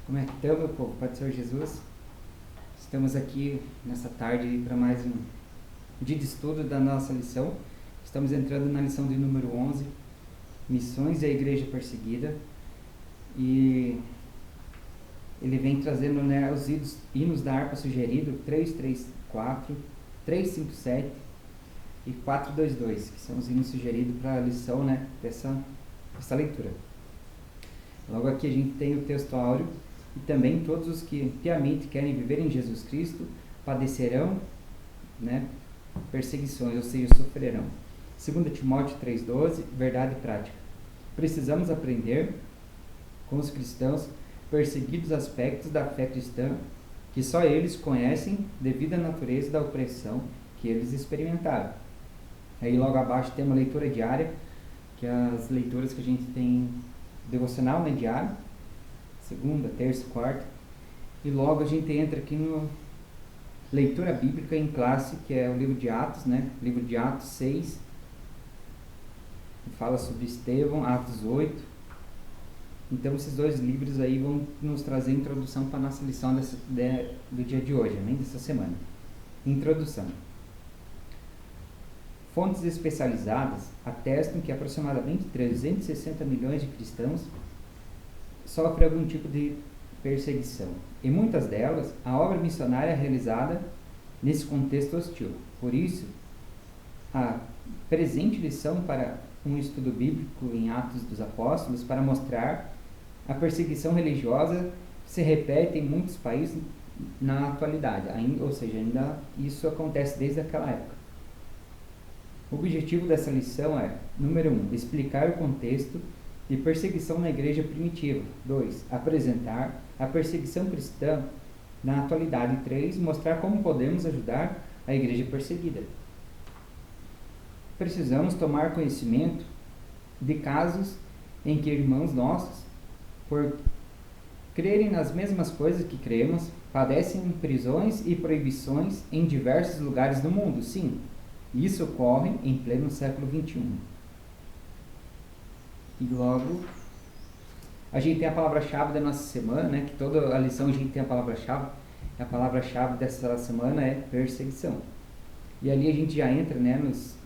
Como é que estamos, meu povo? Pai do Senhor Jesus. Estamos aqui nessa tarde para mais um dia de estudo da nossa lição. Estamos entrando na lição de número 11, Missões e a Igreja Perseguida. E ele vem trazendo, né, os hinos da harpa sugerido 334, 357 e 422, que são os hinos sugeridos para a lição, né, dessa leitura. Logo aqui a gente tem o texto áureo. E também todos os que piamente querem viver em Jesus Cristo padecerão, né, perseguições, ou seja, sofrerão. 2 Timóteo 3,12, verdade prática. Precisamos aprender com os cristãos perseguidos aspectos da fé cristã que só eles conhecem devido à natureza da opressão que eles experimentaram. Aí logo abaixo tem uma leitura diária, que é as leituras que a gente tem devocional, né, diário. Segunda, terça, quarta. E logo a gente entra aqui no leitura bíblica em classe, que é o livro de Atos, né? Livro de Atos 6, que fala sobre Estevão, Atos 8. Então esses dois livros aí vão nos trazer introdução para a nossa lição do dia de hoje, né? Dessa semana. Introdução. Fontes especializadas atestam que aproximadamente 360 milhões de cristãos sofre algum tipo de perseguição. Em muitas delas, a obra missionária é realizada nesse contexto hostil. Por isso, a presente lição para um estudo bíblico em Atos dos Apóstolos para mostrar a perseguição religiosa que se repete em muitos países na atualidade, ou seja, ainda isso acontece desde aquela época. O objetivo dessa lição é, número 1, explicar o contexto de perseguição na igreja primitiva. 2. Apresentar a perseguição cristã na atualidade. 3. Mostrar como podemos ajudar a igreja perseguida. Precisamos tomar conhecimento de casos em que irmãos nossos, por crerem nas mesmas coisas que cremos, padecem prisões e proibições em diversos lugares do mundo. Sim, isso ocorre em pleno século XXI. E logo, a gente tem a palavra-chave da nossa semana, né? Que toda a lição a gente tem a palavra-chave. A palavra-chave dessa semana é perseguição. E ali a gente já entra, né, nos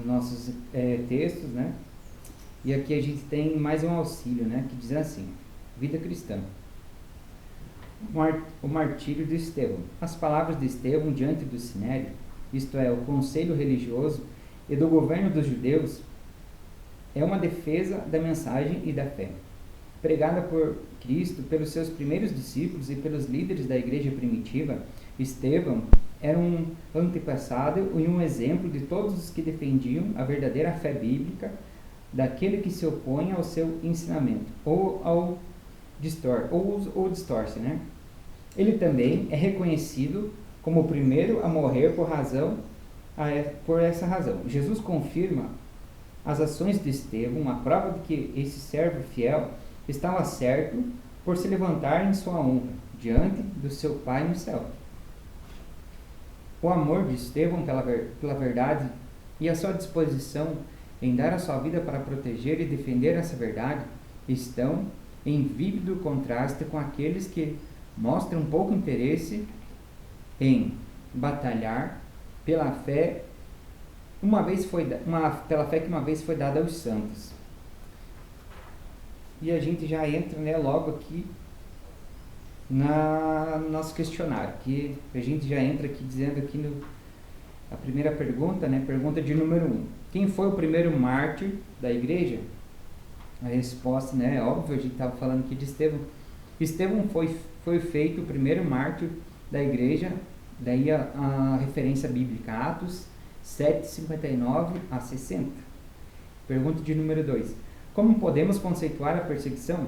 nossos textos, né? E aqui a gente tem mais um auxílio, né? Que diz assim, vida cristã. O martírio de Estevão. As palavras de Estevão diante do Sinédrio, isto é, o conselho religioso e do governo dos judeus, é uma defesa da mensagem e da fé, pregada por Cristo, pelos seus primeiros discípulos e pelos líderes da igreja primitiva. Estevão era um antepassado e um exemplo de todos os que defendiam a verdadeira fé bíblica, daquele que se opõe ao seu ensinamento, ou distorce, né? Ele também é reconhecido como o primeiro a morrer por essa razão. Jesus confirma as ações de Estevão, a prova de que esse servo fiel estava certo por se levantar em sua honra, diante do seu Pai no céu. O amor de Estevão pela verdade e a sua disposição em dar a sua vida para proteger e defender essa verdade estão em vívido contraste com aqueles que mostram pouco interesse em batalhar pela fé pela fé que uma vez foi dada aos santos. E a gente já entra, né, logo aqui no nosso questionário, que a gente já entra aqui dizendo aqui a primeira pergunta, né, pergunta de número 1. Quem foi o primeiro mártir da igreja? A resposta, né, é óbvio, a gente estava falando aqui de Estevão. Estevão foi feito o primeiro mártir da igreja, daí a referência bíblica, Atos 7:59 a 60. Pergunta de número 2. Como podemos conceituar a perseguição?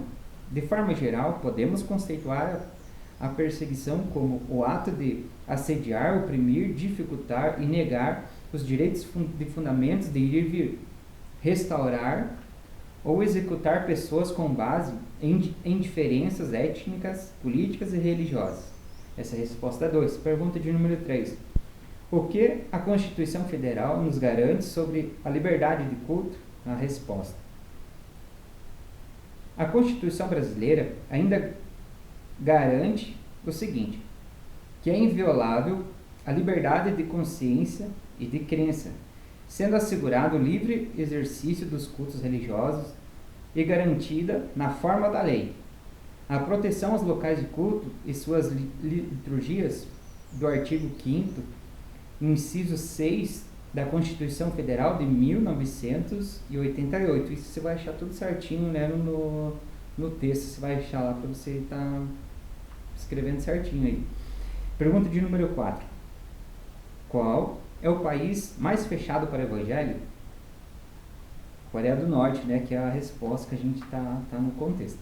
De forma geral, podemos conceituar a perseguição como o ato de assediar, oprimir, dificultar e negar os direitos de fundamentos de ir e vir, restaurar ou executar pessoas com base em diferenças étnicas, políticas e religiosas. Essa é a resposta 2. Pergunta de número 3. O que a Constituição Federal nos garante sobre a liberdade de culto? A resposta. A Constituição brasileira ainda garante o seguinte, que é inviolável a liberdade de consciência e de crença, sendo assegurado o livre exercício dos cultos religiosos e garantida, na forma da lei, a proteção aos locais de culto e suas liturgias do artigo 5º, inciso 6 da Constituição Federal de 1988. Isso você vai achar tudo certinho, né, no texto, você vai achar lá para você estar escrevendo certinho aí. Pergunta de número 4. Qual é o país mais fechado para o Evangelho? Coreia do Norte, né, que é a resposta que a gente tá no contexto.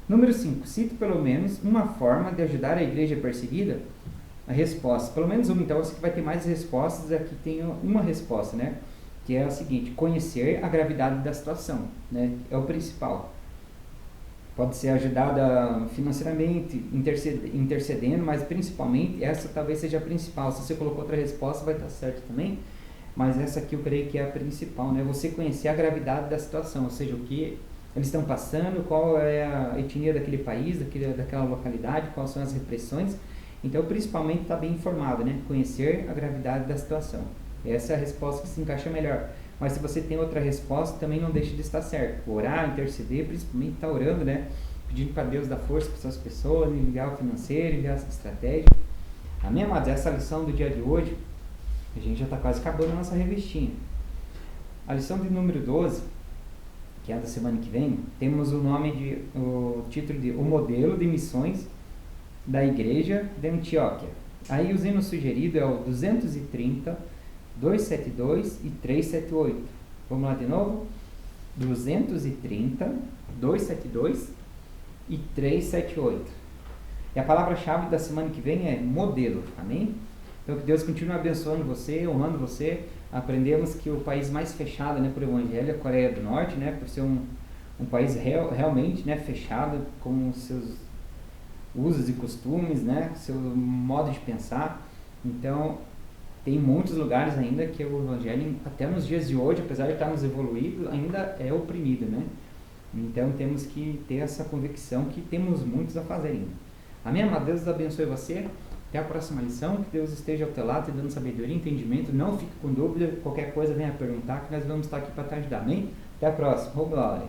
Número 5. Cite pelo menos uma forma de ajudar a igreja perseguida. A resposta, pelo menos uma. Então você vai ter mais respostas, aqui tem uma resposta, né, que é a seguinte: conhecer a gravidade da situação, né, é o principal. Pode ser ajudada financeiramente, intercedendo, mas principalmente, essa talvez seja a principal. Se você colocou outra resposta, vai estar certo também, mas essa aqui eu creio que é a principal, né? Você conhecer a gravidade da situação, ou seja, o que eles estão passando, qual é a etnia daquele país, daquela localidade, quais são as repressões. Então, principalmente, está bem informado, né? Conhecer a gravidade da situação. Essa é a resposta que se encaixa melhor. Mas se você tem outra resposta, também não deixe de estar certo. Orar, interceder, principalmente estar orando, né? Pedindo para Deus dar força para essas pessoas, enviar o financeiro, enviar essa estratégia. Amém, amados? Essa lição do dia de hoje, a gente já está quase acabando a nossa revistinha. A lição de número 12, que é a da semana que vem, temos o título de O Modelo de Missões da Igreja de Antioquia. Aí o hino sugerido é o 230, 272 e 378. Vamos lá de novo? 230, 272 e 378. E a palavra-chave da semana que vem é modelo. Amém? Então que Deus continue abençoando você, honrando você. Aprendemos que o país mais fechado, né, por evangelho é a Coreia do Norte, né, por ser um país realmente, né, fechado com seus usos e costumes, né, seu modo de pensar. Então tem muitos lugares ainda que o evangelho, até nos dias de hoje, apesar de estarmos evoluídos, ainda é oprimido, né? Então temos que ter essa convicção que temos muitos a fazer ainda. Amém, amado? Deus abençoe você. Até a próxima lição. Que Deus esteja ao teu lado, te dando sabedoria e entendimento. Não fique com dúvida. Qualquer coisa venha perguntar, que nós vamos estar aqui para te ajudar. Amém? Até a próxima. Glória.